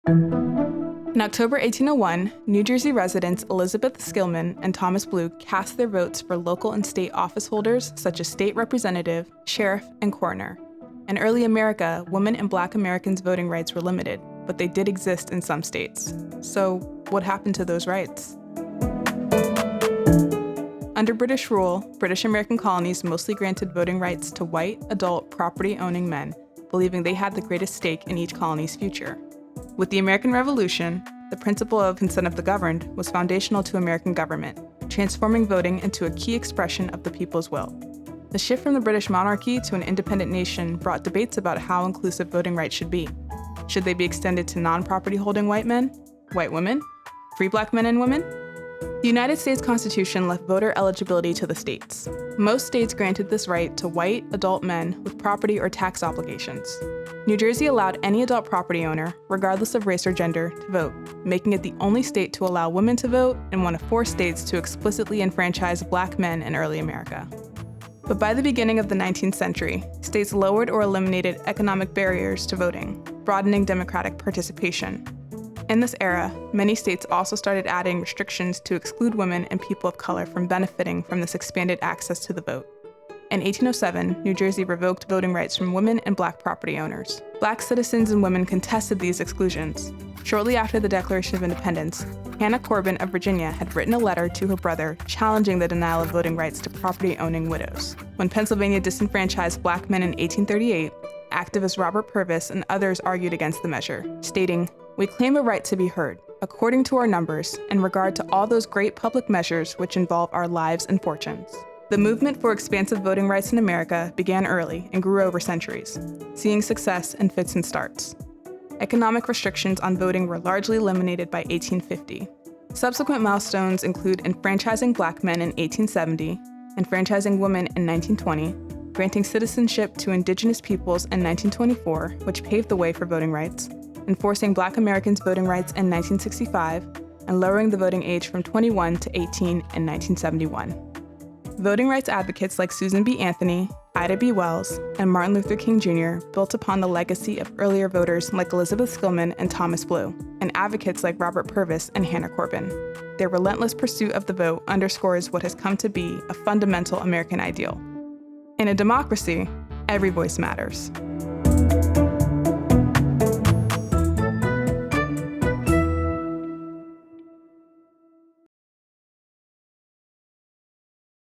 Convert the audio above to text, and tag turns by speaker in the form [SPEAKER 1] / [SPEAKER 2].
[SPEAKER 1] In October 1801, New Jersey residents Elizabeth Skillman and Thomas Blue cast their votes for local and state office holders such as state representative, sheriff, and coroner. In early America, women and Black Americans' voting rights were limited, but they did exist in some states. So, what happened to those rights? Under British rule, British American colonies mostly granted voting rights to white, adult, property-owning men, believing they had the greatest stake in each colony's future. With the American Revolution, the principle of consent of the governed was foundational to American government, transforming voting into a key expression of the people's will. The shift from the British monarchy to an independent nation brought debates about how inclusive voting rights should be. Should they be extended to non-property holding white men, white women, free Black men and women? The United States Constitution left voter eligibility to the states. Most states granted this right to white, adult men with property or tax obligations. New Jersey allowed any adult property owner, regardless of race or gender, to vote, making it the only state to allow women to vote and one of 4 states to explicitly enfranchise Black men in early America. But by the beginning of the 19th century, states lowered or eliminated economic barriers to voting, broadening democratic participation. In this era, many states also started adding restrictions to exclude women and people of color from benefiting from this expanded access to the vote. In 1807, New Jersey revoked voting rights from women and Black property owners. Black citizens and women contested these exclusions. Shortly after the Declaration of Independence, Hannah Corbin of Virginia had written a letter to her brother challenging the denial of voting rights to property-owning widows. When Pennsylvania disenfranchised Black men in 1838, activist Robert Purvis and others argued against the measure, stating, "We claim a right to be heard, according to our numbers, in regard to all those great public measures which involve our lives and fortunes." The movement for expansive voting rights in America began early and grew over centuries, seeing success in fits and starts. Economic restrictions on voting were largely eliminated by 1850. Subsequent milestones include enfranchising Black men in 1870, enfranchising women in 1920, granting citizenship to indigenous peoples in 1924, which paved the way for voting rights, enforcing Black Americans' voting rights in 1965, and lowering the voting age from 21 to 18 in 1971. Voting rights advocates like Susan B. Anthony, Ida B. Wells, and Martin Luther King Jr. built upon the legacy of earlier voters like Elizabeth Skillman and Thomas Blue, and advocates like Robert Purvis and Hannah Corbin. Their relentless pursuit of the vote underscores what has come to be a fundamental American ideal. In a democracy, every voice matters.